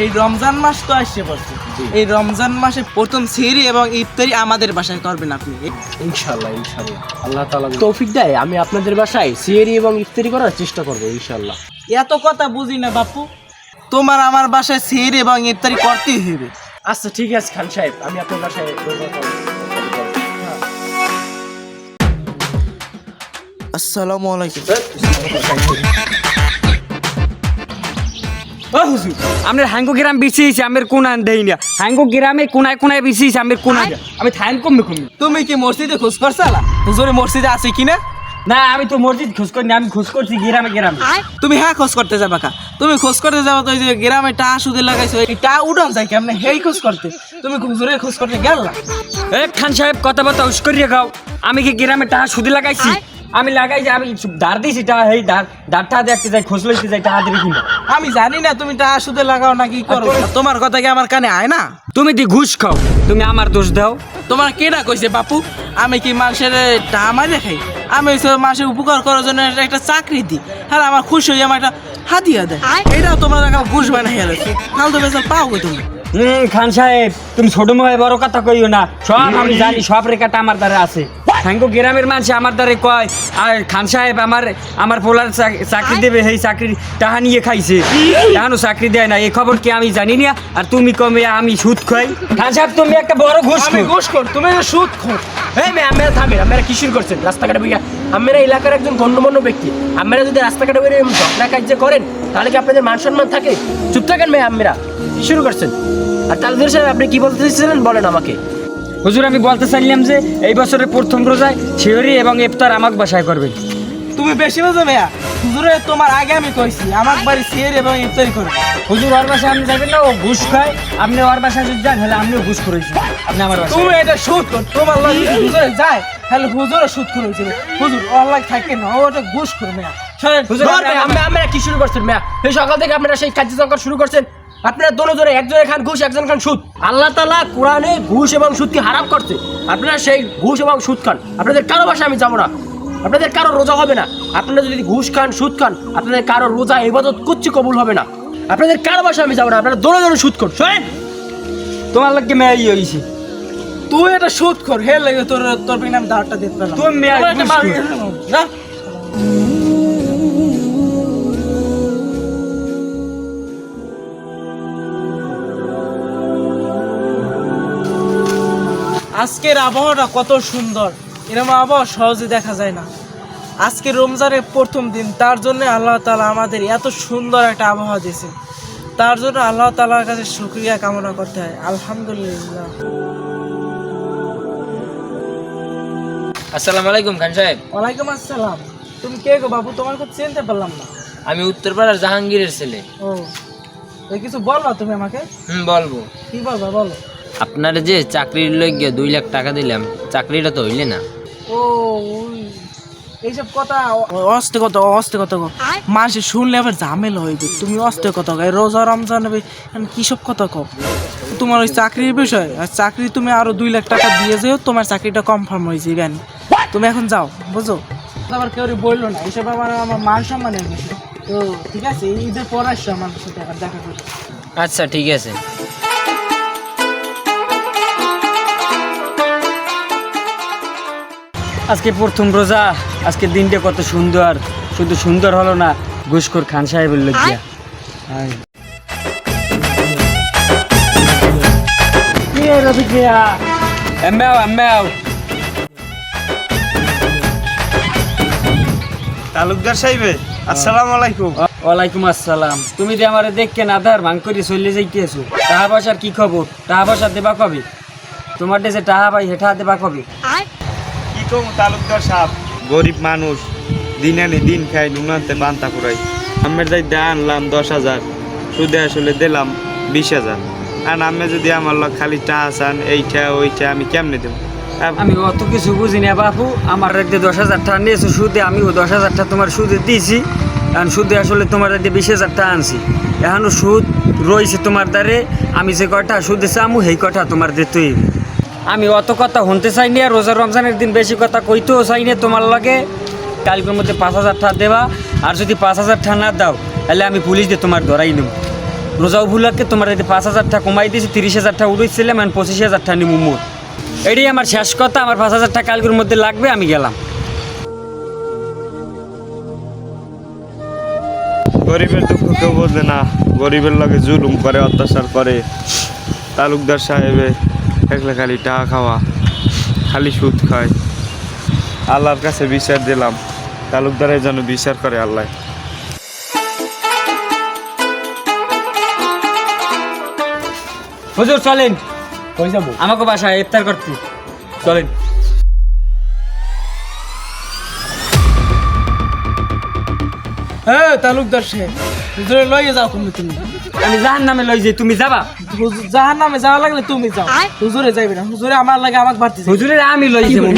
এই রমজান মাস তো আসছে পড়ছে, এই রমজান মাসে প্রথম সেহরি এবং ইফতারি আমাদের বাসায় করবেন আপনি। ইনশাল্লাহ ইনশাল্লাহ আল্লাহ তাআলা তৌফিক দেয়, আমি আপনাদের বাসায় সিহরি এবং ইফতারি করার চেষ্টা করবো ইনশাল্লাহ। এত কথা বুঝি না বাপু, তোমার আমার বাসায় সেহরি এবং ইফতারি করতেই হবে। আচ্ছা ঠিক আছে খান সাহেব, আমি আপনার বাসায় আসসালামু আলাইকুম। ও হুজুর, আমরা হাঙ্গো গ্রাম বিছিয়েছি, আমের কোনান দেই না। হাঙ্গো গ্রামে কোনায় কোনায় বিছিয়েছি, আমের কোনায় আমি থাইন কমবে কমবে। তুমি কি মসজিদে খোঁজ করছালা হুজুরে মসজিদে আছে কিনা? না, আমি তো মসজিদ খোঁজ করি না, আমি খোঁজ করছি গ্রামে গ্রামে। তুমি হ্যাঁ খোঁজ করতে যাবা কা? তুমি খোঁজ করতে যাবা তো ওই যে গ্রামে টা সুদে লাগাইছো, এই টা উড়ান যায় কেমনে হেই খোঁজ করতে? তুমি হুজুরে খোঁজ করতে গেল না? এ খান সাহেব, কথা বার্তা হুশ করিয়ে গাও। আমি কি গ্রামে টাকা সুদে লাগাইছি? আমি লাগাই যে আমি ধার দিয়েছি, টাকা এই ধারটা দেখতে যাই, খোঁজ লইতে যাই, টাকা দিবি কিনা। আমি জানি না তুমি টা সুদে লাগাও না কি করো। তোমার কথা কি আমার কানে আয় না? তুমি দি ঘুষ খাও, তুমি আমার দোষ দাও। তোমার কেডা কইছে বাপু? আমি কি মানুষের টা মারে খাই? আমি হচ্ছে মানুষের উপকার করার জন্য একটা চাকরি দিই, আর আমার খুশি হয়ে আমার একটা হাদিয়া দেয়, এটাও তোমরা ঘুষ বানাই গেছে। ফালতু বেসাল পাও গো তুমি। খান সাহেব, তুমি ছোট মহে বড় কথা কইও না, সব আমি জানি, সব রেখাটা আমার দ্বারা আছে। হাঙ্গো গ্রামের মানুষ আমার দ্বারে কয়, আর খান সাহেব আমার পোলার চাকরি দেবে, সেই চাকরি টাকা নিয়ে খাইছে, এখনো চাকরি দেয় না, এই খবর কি আমি জানি না? আর তুমি কমে আমি সুদ খাই? খান সাহেব, তুমি একটা বড় ঘুষ কর, তুমি সুদ খোর। এই মেয়ে, আপনারা থামেন, আপনারা কি শুরু করছেন রাস্তাঘাটে বইয়া? আপনারা এলাকার একজন গণ্যমান্য ব্যক্তি, আপনারা যদি রাস্তাঘাটে বেরিয়ে ঝগড়া কাজ করেন তাহলে কি আপনাদের মান সম্মান থাকে? চুপ থাকেন মেয়ে, আপনারা কি শুরু করছেন? আর তালুকদার সাহেব, আপনি কি বলতে চাইছিলেন বলেন আমাকে। হুজুর, আমি বলতে চাইলাম যে এই বছরের প্রথম রোজায় সিহরি এবং ইফতার আমার বাসায় করবেন। তুমি বেশি বোঝো মেয়া, হুজুরে তোমার আগে আমি কইছি আমার বাড়ি সিহরি এবং ইফতারি করে। হুজুর, ওর বাসায় আপনি যাবেন না, ও ঘুষ খায়। আপনি ওর বাসায় যদি যান তাহলে আপনিও ঘুষ করেছেন, আপনি আমার বাসায়। তুমি এটা সুদ কর, তোমার লাগে যদি হুজুরে যায় তাহলে হুজুরে সুদ করে হয়েছিল। হুজুর ওর লাগে থাকে না, ও ওটা ঘুষ করে মেয়া। হুজুর, আপনারা কি শুরু করছেন মেয়া? এই সকাল থেকে আপনারা সেই কার্যক্রম শুরু করছেন। আপনারা দুজনে, একজনে খান ঘুষ, একজন খান সুদ। আল্লাহ তাআলা কোরআনে ঘুষ এবং সুদকে হারাম করছে, আপনারা সেই ঘুষ এবং সুদ খান। আপনাদের কারো বাসায় আমি যাবো না, আপনাদের কারো রোজা হবে না। আপনারা যদি ঘুষ খান, সুদ খান, আপনাদের কারো রোজা ইবাদত কুচ্ছি কবুল হবে না। আপনাদের কারো বাসায় আমি যাবো না, আপনারা দুজনে সুদ কর। শোনেন, তোমার লাগে মেয়ে ইয়ে হয়েছে, তুই এটা সুদ কর, হে লাগে তোর বিনাম ধারটা দিতে পারলাম। তুমি মেয়ে না আজকের আবহাওয়াটা কত সুন্দর, এরকম আবহাওয়া সহজে দেখা যায় না। আজকে রমজানের প্রথম দিন, তার জন্য আল্লাহ তাআলা আমাদের এত সুন্দর একটা আবহাওয়া দিয়েছে, তার জন্য আল্লাহ তাআলার কাছে শুকরিয়া কামনা করতে হয়। আলহামদুলিল্লাহ। আসসালামু আলাইকুম খান সাহেব। ওয়ালাইকুম আসসালাম। তুমি কে গো বাবু? তোমার কথা চিনতে পারলাম না। আমি উত্তরপাড়ার জাহাঙ্গীরের ছেলে। ও, এই কিছু বলবা তুমি আমাকে? বলবো। কি বলবা বলো। আপনার যে চাকরির লইগে 2 লাখ টাকা দিলাম, চাকরিটা তো হইলে না। ও, এইসব কথা অস্তে কথা গো, মাসে শুনলে আবার ঝামেলা হইবে। তুমি অস্তে কথা কো, রোজা রমজান হবে, কি সব কথা কো? তোমার ওই চাকরির বিষয়, আর চাকরি তুমি আরো 2 লাখ টাকা দিয়ে যেও, তোমার চাকরিটা কনফার্ম হয়ে যাবে। তুমি এখন যাও, বুঝো? আবার কেউ বললো না, এইসব আমার মান সম্মানের বিষয়। তো ঠিক আছে, ঈদের পর আসছো আমার সাথে আবার দেখা করো। আচ্ছা ঠিক আছে। আজকে প্রথম রোজা, আজকে দিনটা কত সুন্দর। শুধু সুন্দর হলো না, ঘুষখোর খান সাহেবের লজ্জা। তালুকদার সাহেব, আসসালামু আলাইকুম। ওয়ালাইকুম আসসালাম। তুমি যে আমার দেখকেন আধার ভাঙ করে চলে যাইতেছো, টাকা পয়সার কি খবর? টাকা পয়সা দেবা কবে? তোমার দেশে টাকা পাই হেঠা দেবা কবে? কি কম তালুকদার সাহেব, গরিব মানুষ, দিন আনি দিন খাই, নুনান্তে বান্তা করাই। আমের যাই দা আনলাম 10,000, সুদে আসলে দিলাম 20,000। আর আমি যদি আমার লোক খালি টাকা চান, এইটা ওইটা, আমি কেমনে দেবো? আমি অত কিছু বুঝি না বাপু। আমার একদিন 10,000 টাকা নিয়েছো সুদে, আমিও 10,000 টাকা তোমার সুদে দিয়েছি। এখন সুদে আসলে তোমার একদিন 20,000 টাকা আনছি, এখনো সুদ রয়েছে তোমার দ্বারে। আমি যে কটা সুদে চামু সেই কটা তোমার দিতেই। আমি অত কথা শুনতে চাই না, রোজা রমজানের দিন বেশি কথা কইতেও চাই না তোমার লাগে। কালকের মধ্যে 5,000 টাকা দেবা, আর যদি 5,000 টাকা না দাও তাহলে আমি পুলিশ দিয়ে তোমার ধরাই নেব। রোজা উপলক্ষে তোমার যদি 5,000 টাকা কমাই দিয়েছি, 30,000 টাকা উঠেছিলাম, এখন 25,000 টাকা নিবো মোট। এটাই আমার শেষ কথা। আমার 5,000 টাকা কালকের মধ্যে লাগবে, আমি গেলাম। গরিবের দুঃখ কেউ বোঝে না, গরিবের লগে জুলুম করে, অত্যাচার করে। তালুকদার সাহেবে একলা খালি টাকা খাওয়া, খালি সুদ খায়। আল্লাহর কাছে বিচার দিলাম, তালুকদারের যেন বিচার করে আল্লাহ। হুজুর চলেন, কই যাবো? আমাকে বাসায় ইফতার করতে চলেন। হ্যাঁ তালুকদার সাহেব, হুজুরে লইয়ে যাও তুমি। আমি জাহান নামে লই যাই, তুমি যাবা? জাহান নামে যাওয়া লাগলে তুমি যাও, হুজুরে যাইবে না। হুজুরে আমার লাগে আমাকে বাড়তে হুজুরের আমি লই যাবো।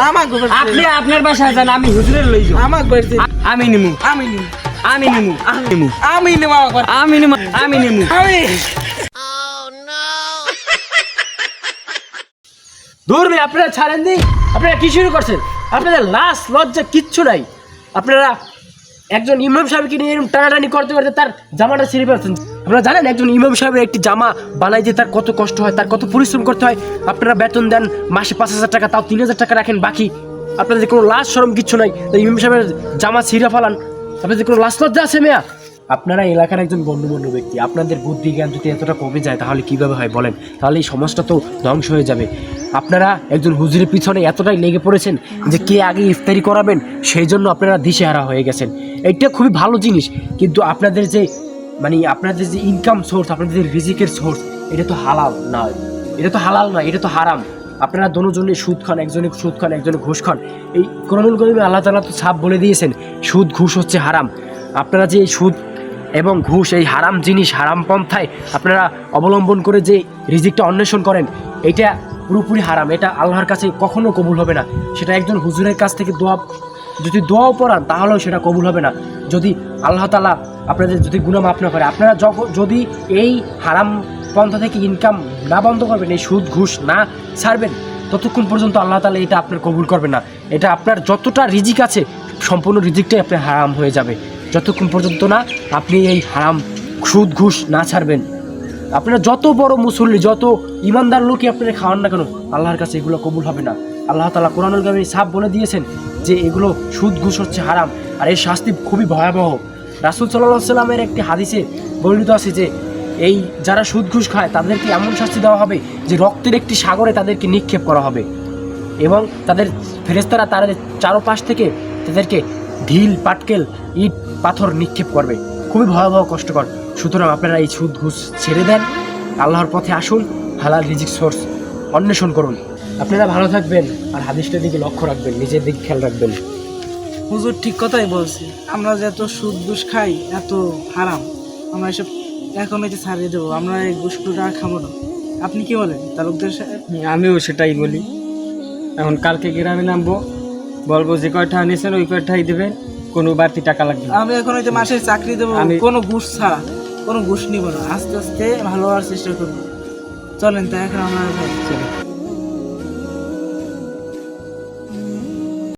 আমাকে আপনি আপনার বাসায় যান, আমি হুজুরের লই যাবো। আমাকে বাড়তে আমি নিমু, আমি নিম আমি নিমু, আমি নিমু, আমি নিম আমাকে বাড়তে আমি নিমু, আমি নিমু। আমি দূর ভাই, আপনারা ছাড়েন দিন। আপনারা কি শুরু করছেন? আপনাদের লাশ লজ্জা কিচ্ছু নাই। আপনারা একজন ইমাম সাহেবকে নিয়ে এরকম টানাটানি করতে করতে তার জামাটা ছিঁড়ে ফেলছেন। আপনারা জানেন একজন ইমাম সাহেবের একটি জামা বানাইতে তার কত কষ্ট হয়, তার কত পরিশ্রম করতে হয়। আপনারা বেতন দেন মাসে 5,000 টাকা, তাও 3,000 টাকা রাখেন বাকি। আপনাদের কোনো লাশ শরম কিচ্ছু নাই, তাই ইমাম সাহেবের জামা ছিঁড়ে ফেলান। আপনাদের কোনো লাশ লজ্জা আছে মেয়া? আপনারা এলাকার একজন গণ্যমান্য ব্যক্তি, আপনাদের বুদ্ধি জ্ঞান যদি এতটা কমে যায় তাহলে কীভাবে হয় বলেন? তাহলে এই সমাজটা তো ধ্বংস হয়ে যাবে। আপনারা একজন হুজুরের পিছনে এতটাই লেগে পড়েছেন যে কে আগে ইফতারি করাবেন, সেই জন্য আপনারা দিশেহারা হয়ে গেছেন। এটা খুবই ভালো জিনিস, কিন্তু আপনাদের যে আপনাদের যে ইনকাম সোর্স, আপনাদের যে রিজিকের সোর্স, এটা তো হালাল নয়, এটা তো হালাল নয়, এটা তো হারাম। আপনারা দুজনে সুদ খান, একজনে সুদ খান, একজনে ঘুষ খান। এই কোরআনুল কারীমে আল্লাহ তাআলা তো ছাপ বলে দিয়েছেন সুদ ঘুষ হচ্ছে হারাম। আপনারা যে এই সুদ এবং ঘুষ, এই হারাম জিনিস, হারাম পন্থায় আপনারা অবলম্বন করে যে রিজিকটা অন্বেষণ করেন, এটা পুরোপুরি হারাম। এটা আল্লাহর কাছে কখনো কবুল হবে না। সেটা একজন হুজুরের কাছ থেকে যদি দোয়াও পড়ান তাহলেও সেটা কবুল হবে না, যদি আল্লাহ তাআলা আপনাদের যদি গুনাহ মাফ না করে। আপনারা যদি এই হারাম পন্থা থেকে ইনকাম না বন্ধ করবেন, এই সুদ ঘুষ না ছাড়বেন, ততক্ষণ পর্যন্ত আল্লাহ তাআলা এটা আপনার কবুল করবে না। এটা আপনার যতটা রিজিক আছে সম্পূর্ণ রিজিকটাই আপনার হারাম হয়ে যাবে, যতক্ষণ পর্যন্ত না আপনি এই হারাম সুদ ঘুষ না ছাড়বেন। আপনারা যত বড় মুসল্লি, যত ইমানদার লোকই আপনারা খাওয়ান না কেন, আল্লাহর কাছে এগুলো কবুল হবে না। আল্লাহ তাআলা কোরআনুল কারীমে সাফ বলে দিয়েছেন যে এগুলো সুদ ঘুষ হচ্ছে হারাম, আর এর শাস্তি খুবই ভয়াবহ। রাসূল সাল্লাল্লাহু আলাইহি সাল্লামের একটি হাদিসে বর্ণিত আছে যে এই যারা সুদ ঘুষ খায় তাদেরকে এমন শাস্তি দেওয়া হবে যে রক্তের একটি সাগরে তাদেরকে নিক্ষেপ করা হবে, এবং তাদের ফেরেশতারা তাদের চারপাশ থেকে তাদেরকে ঢিল, পাটকেল, ইট, পাথর নিক্ষেপ করবে। খুবই ভয়াবহ, কষ্টকর। সুতরাং আপনারা এই সুদ ঘুষ ছেড়ে দেন, আল্লাহর পথে আসুন, হালাল রিজিক সোর্স অন্বেষণ করুন। আপনারা ভালো থাকবেন, আর হাদিসটার দিকে লক্ষ্য রাখবেন, নিজের দিকে খেয়াল রাখবেন। হুজুর ঠিক কথাই বলছি। আমরা যে এত সুদ ঘুষ খাই, এত হারাম, আমরা এসব এখন হইতে ছাড়িয়ে দেবো। আমরা এই ঘুষগুলো আর খাবো না। আপনি কি বলেন তালুকদার সাহেব? আমিও সেটাই বলি। এখন কালকে গ্রামে নামবো, বলবো যে কয়টা নিয়েছেন ওই কয়টাই দেবেন, কোনো বাড়তি টাকা লাগবে না। আমি এখন হইতে মাসের চাকরি দেবো, কোনো ঘুষ ছাড়া, কোনো ঘুষ নিব না। আস্তে আস্তে ভালো হওয়ার চেষ্টা করবো। চলেন তাই এখন আমরা যাই।